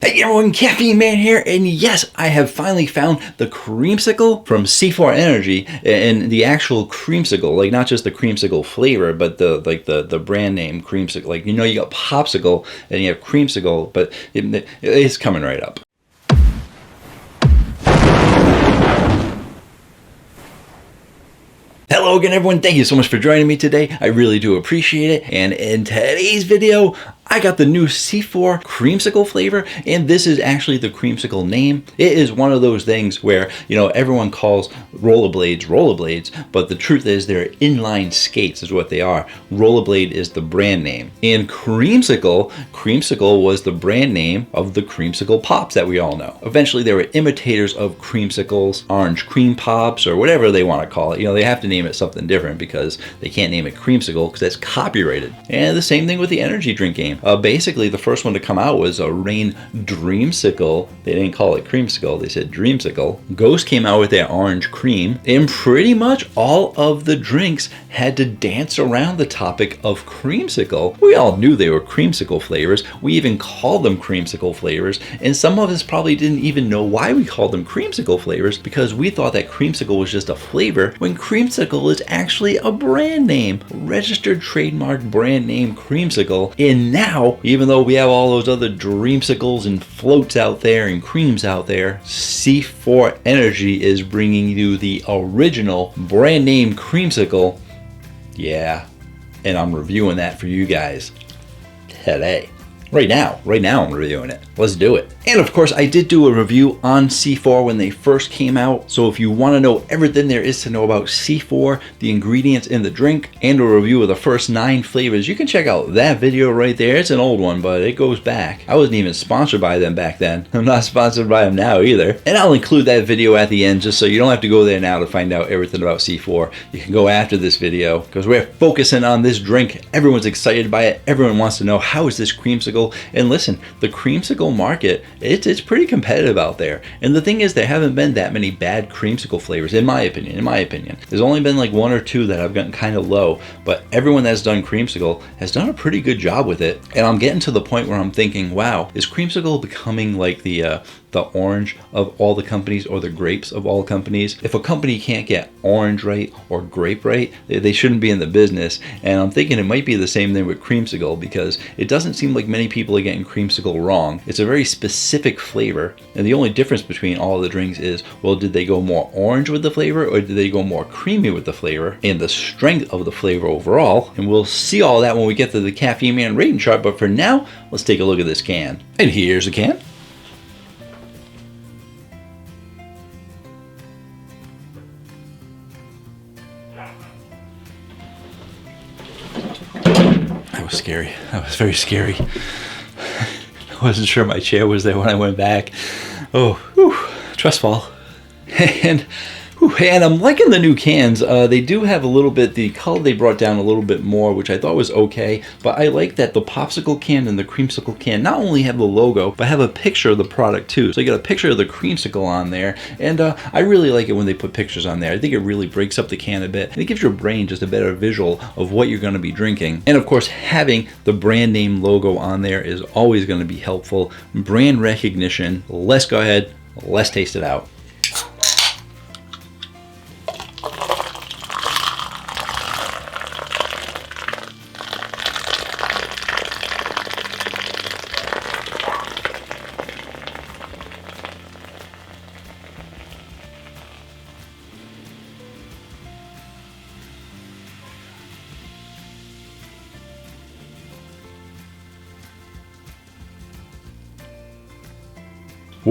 Hey everyone, Caffeine Man here, and yes, I have finally found the Creamsicle from C4 Energy, and the actual Creamsicle, like not just the Creamsicle flavor, but the brand name Creamsicle. Like, you know, you got Popsicle and you have Creamsicle, but it's coming right up. Hello again everyone, thank you so much for joining me today. I really do appreciate it. And in today's video, I got the new C4 Creamsicle flavor, and this is actually the Creamsicle name. It is one of those things where, you know, everyone calls rollerblades, but the truth is they're inline skates is what they are. Rollerblade is the brand name. And Creamsicle was the brand name of the Creamsicle Pops that we all know. Eventually they were imitators of Creamsicles, orange cream pops, or whatever they want to call it. You know, they have to name it something different because they can't name it Creamsicle because that's copyrighted. And the same thing with the energy drink game. Basically, the first one to come out was a Rain Dreamsicle. They didn't call it Creamsicle, they said Dreamsicle. Ghost came out with their orange cream, and pretty much all of the drinks had to dance around the topic of Creamsicle. We all knew they were Creamsicle flavors. We even called them Creamsicle flavors, and some of us probably didn't even know why we called them Creamsicle flavors because we thought that Creamsicle was just a flavor when Creamsicle is actually a brand name, registered trademark brand name Creamsicle. And now, even though we have all those other dreamsicles and floats out there and creams out there, C4 Energy is bringing you the original brand name Creamsicle. Yeah, and I'm reviewing that for you guys today. Right now I'm reviewing it. Let's do it. And of course, I did do a review on C4 when they first came out. So if you want to know everything there is to know about C4, the ingredients in the drink, and a review of the first 9 flavors, you can check out that video right there. It's an old one, but it goes back. I wasn't even sponsored by them back then. I'm not sponsored by them now either. And I'll include that video at the end just so you don't have to go there now to find out everything about C4. You can go after this video because we're focusing on this drink. Everyone's excited by it. Everyone wants to know, how is this Creamsicle? And listen, the Creamsicle market, it's pretty competitive out there. And the thing is, there haven't been that many bad Creamsicle flavors, in my opinion. There's only been like 1 or 2 that have gotten kind of low, but everyone that's done Creamsicle has done a pretty good job with it. And I'm getting to the point where I'm thinking, wow, is Creamsicle becoming like the orange of all the companies, or the grapes of all companies? If a company can't get orange right or grape right, they shouldn't be in the business. And I'm thinking it might be the same thing with Creamsicle, because it doesn't seem like many people are getting Creamsicle wrong. It's a very specific flavor, and the only difference between all the drinks is, well, did they go more orange with the flavor or did they go more creamy with the flavor, and the strength of the flavor overall. And we'll see all that when we get to the Caffeine Man rating chart, but for now, let's take a look at this can. And here's the can. That was scary. That was very scary. I wasn't sure my chair was there when I went back. Oh, whew, trust fall. And I'm liking the new cans. They do have a little bit, the color they brought down a little bit more, which I thought was okay. But I like that the Popsicle can and the Creamsicle can not only have the logo, but have a picture of the product too. So you got a picture of the Creamsicle on there. And I really like it when they put pictures on there. I think it really breaks up the can a bit. And it gives your brain just a better visual of what you're going to be drinking. And of course, having the brand name logo on there is always going to be helpful. Brand recognition. Let's go ahead. Let's taste it out.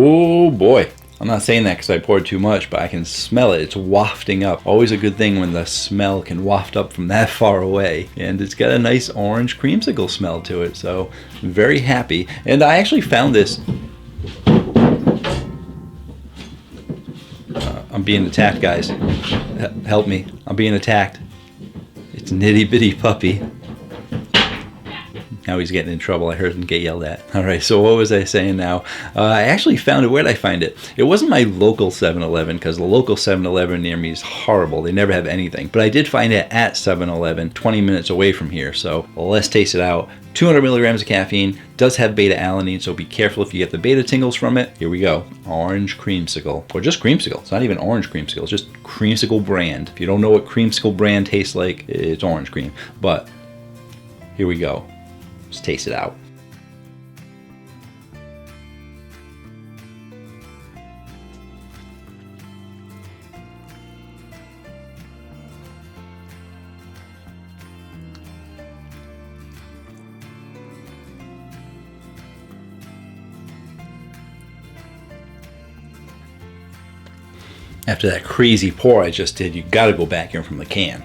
Oh boy. I'm not saying that because I poured too much, but I can smell it. It's wafting up. Always a good thing when the smell can waft up from that far away. And it's got a nice orange creamsicle smell to it, so I'm very happy. And I actually found this... I'm being attacked, guys. Help me. I'm being attacked. It's Nitty Bitty Puppy. Now he's getting in trouble. I heard him get yelled at. All right, so what was I saying now? I actually found it. Where did I find it? It wasn't my local 7-Eleven, because the local 7-Eleven near me is horrible. They never have anything. But I did find it at 7-Eleven, 20 minutes away from here. So let's taste it out. 200 milligrams of caffeine, does have beta-alanine, so be careful if you get the beta tingles from it. Here we go. Orange Creamsicle, or just Creamsicle. It's not even Orange Creamsicle, it's just Creamsicle brand. If you don't know what Creamsicle brand tastes like, it's orange cream. But here we go. Let's taste it out. After that crazy pour I just did, you gotta go back in from the can.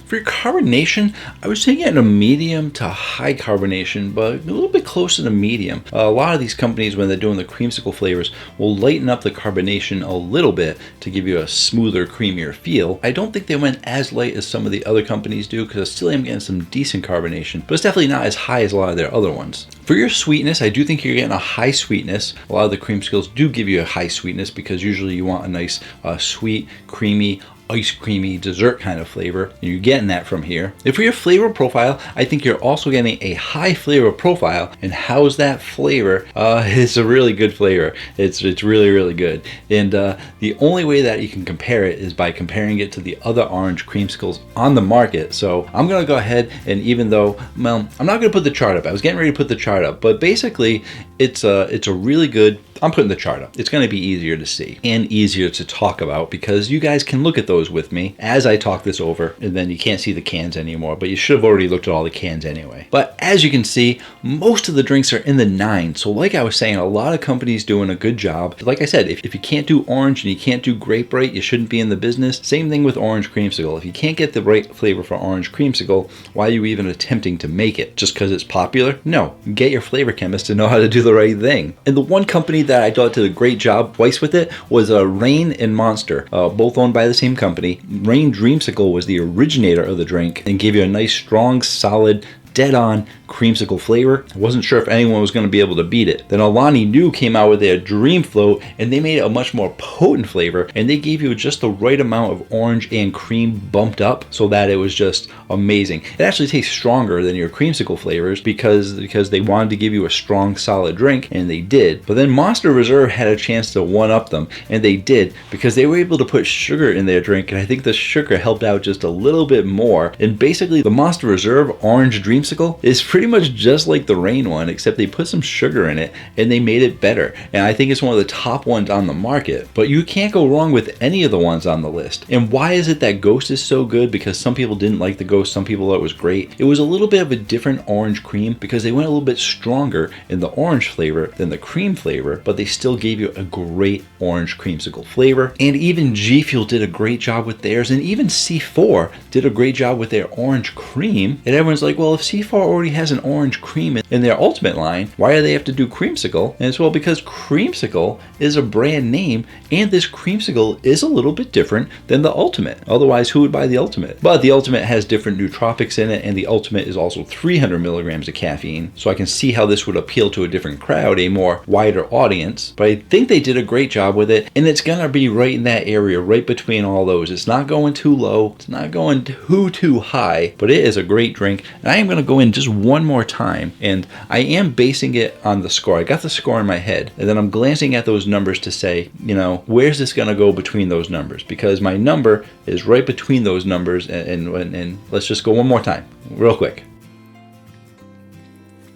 For your carbonation, I was taking a medium to high carbonation, but a little bit closer to medium. A lot of these companies, when they're doing the creamsicle flavors, will lighten up the carbonation a little bit to give you a smoother, creamier feel. I don't think they went as light as some of the other companies do, because I still am getting some decent carbonation, but it's definitely not as high as a lot of their other ones. For your sweetness, I do think you're getting a high sweetness. A lot of the creamsicles do give you a high sweetness, because usually you want a nice sweet, creamy, ice creamy dessert kind of flavor, and you're getting that from here. And for your flavor profile, I think you're also getting a high flavor profile. And how's that flavor? It's a really good flavor. It's really, really good. And the only way that you can compare it is by comparing it to the other orange creamsicles on the market. So I'm gonna go ahead, and even though, well, I'm not gonna put the chart up. I was getting ready to put the chart up, but basically it's a really good, I'm putting the chart up. It's gonna be easier to see and easier to talk about, because you guys can look at those with me as I talk this over, and then you can't see the cans anymore, but you should have already looked at all the cans anyway. But as you can see, most of the drinks are in the 9. So like I was saying, a lot of companies doing a good job. Like I said, if you can't do orange and you can't do grape right, you shouldn't be in the business. Same thing with orange creamsicle. If you can't get the right flavor for orange creamsicle, why are you even attempting to make it? Just because it's popular? No, get your flavor chemist to know how to do the right thing. And the one company that I thought did a great job twice with it was Reign and Monster, both owned by the same company. Reign Dreamsicle was the originator of the drink and gave you a nice, strong, solid, dead-on creamsicle flavor. I wasn't sure if anyone was going to be able to beat it. Then Alani Nu came out with their Dream Float, and they made it a much more potent flavor, and they gave you just the right amount of orange and cream bumped up so that it was just amazing. It actually tastes stronger than your creamsicle flavors because they wanted to give you a strong, solid drink, and they did. But then Monster Reserve had a chance to one-up them, and they did, because they were able to put sugar in their drink, and I think the sugar helped out just a little bit more. And basically, the Monster Reserve Orange Dreamsicle is pretty much just like the Reign one, except they put some sugar in it and they made it better. And I think it's one of the top ones on the market, but you can't go wrong with any of the ones on the list. And why is it that Ghost is so good? Because some people didn't like the Ghost, some people thought it was great. It was a little bit of a different orange cream because they went a little bit stronger in the orange flavor than the cream flavor, but they still gave you a great orange creamsicle flavor. And even G Fuel did a great job with theirs, and even C4 did a great job with their orange cream. And everyone's like, well, if C4 already has an orange cream in their ultimate line, why do they have to do creamsicle? And it's, well, because creamsicle is a brand name, and this creamsicle is a little bit different than the ultimate. Otherwise, who would buy the ultimate? But the ultimate has different nootropics in it, and the ultimate is also 300 milligrams of caffeine. So I can see how this would appeal to a different crowd, a more wider audience. But I think they did a great job with it, and it's gonna be right in that area, right between all those. It's not going too low, it's not going too high, but it is a great drink. And I am gonna go in just one more time, and I am basing it on the score. I got the score in my head, and then I'm glancing at those numbers to say, you know, where's this gonna go between those numbers? Because my number is right between those numbers, and let's just go one more time, real quick.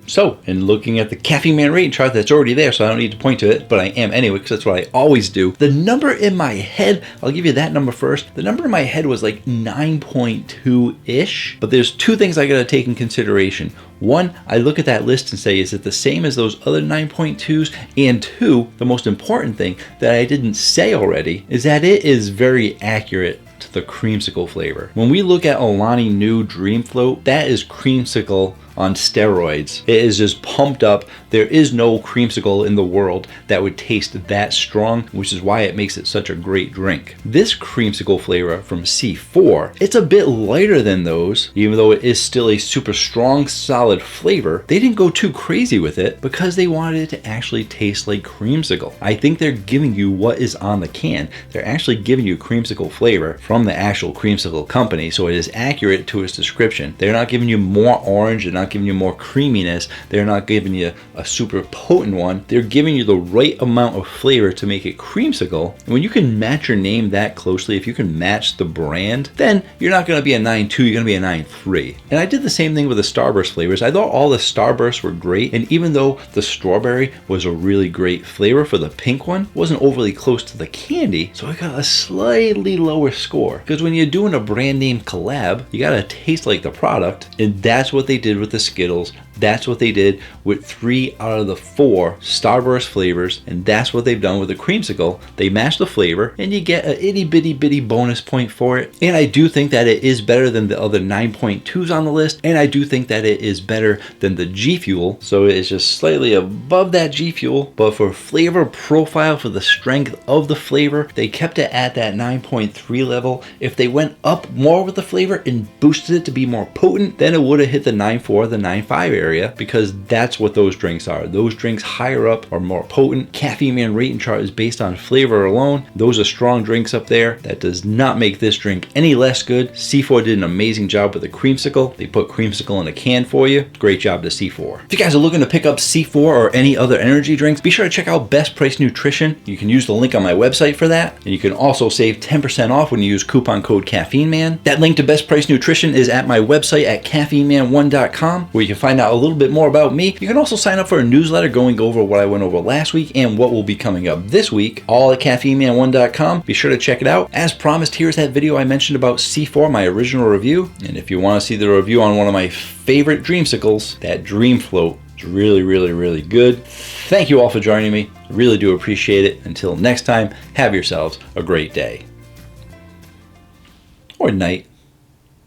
So, in looking at the Caffeine Man rating chart that's already there, so I don't need to point to it, but I am anyway, because that's what I always do. The number in my head, I'll give you that number first. The number in my head was like 9.2-ish, but there's two things I gotta take in consideration. One, I look at that list and say, is it the same as those other 9.2s? And two, the most important thing that I didn't say already is that it is very accurate to the creamsicle flavor. When we look at Alani Nu Dream Float, that is creamsicle on steroids. It is just pumped up. There is no creamsicle in the world that would taste that strong, which is why it makes it such a great drink. This creamsicle flavor from C4, it's a bit lighter than those, even though it is still a super strong, solid flavor. They didn't go too crazy with it because they wanted it to actually taste like creamsicle. I think they're giving you what is on the can. They're actually giving you creamsicle flavor from the actual creamsicle company, so it is accurate to its description. They're not giving you more orange, they're not giving you more creaminess, they're not giving you a super potent one. They're giving you the right amount of flavor to make it creamsicle. And when you can match your name that closely, if you can match the brand, then you're not going to be a 9.2, you're going to be a 9.3. And I did the same thing with the Starburst flavors. I thought all the Starbursts were great, and even though the strawberry was a really great flavor for the pink one, it wasn't overly close to the candy, so I got a slightly lower score. Because when you're doing a brand name collab, you gotta taste like the product, and that's what they did with the Skittles. That's what they did with 3 out of the 4 Starburst flavors, and that's what they've done with the creamsicle. They match the flavor, and you get an itty bitty bonus point for it. And I do think that it is better than the other 9.2s on the list, and I do think that it is better than the G Fuel. So it is just slightly above that G Fuel, but for flavor profile, for the strength of the flavor, they kept it at that 9.3 level. If they went up more with the flavor and boosted it to be more potent, then it would have hit the 9.4, the 9.5 area, because that's what those drinks are. Those drinks higher up are more potent. Caffeine Man rating chart is based on flavor alone. Those are strong drinks up there. That does not make this drink any less good. C4 did an amazing job with the creamsicle. They put creamsicle in a can for you. Great job to C4. If you guys are looking to pick up C4 or any other energy drinks, be sure to check out Best Price Nutrition. You can use the link on my website for that, and you can also save 10% off when you use coupon code CaffeineMan. That link to Best Price Nutrition is at my website at caffeineman1.com, where you can find out a little bit more about me. You can also sign up for a newsletter going over what I went over last week and what will be coming up this week, all at caffeineman1.com. Be sure to check it out. As promised, here's that video I mentioned about C4, my original review. And if you want to see the review on one of my favorite dreamsicles, that Dream Float, is really good. Thank you all for joining me. I really do appreciate it. Until next time, have yourselves a great day. Or night.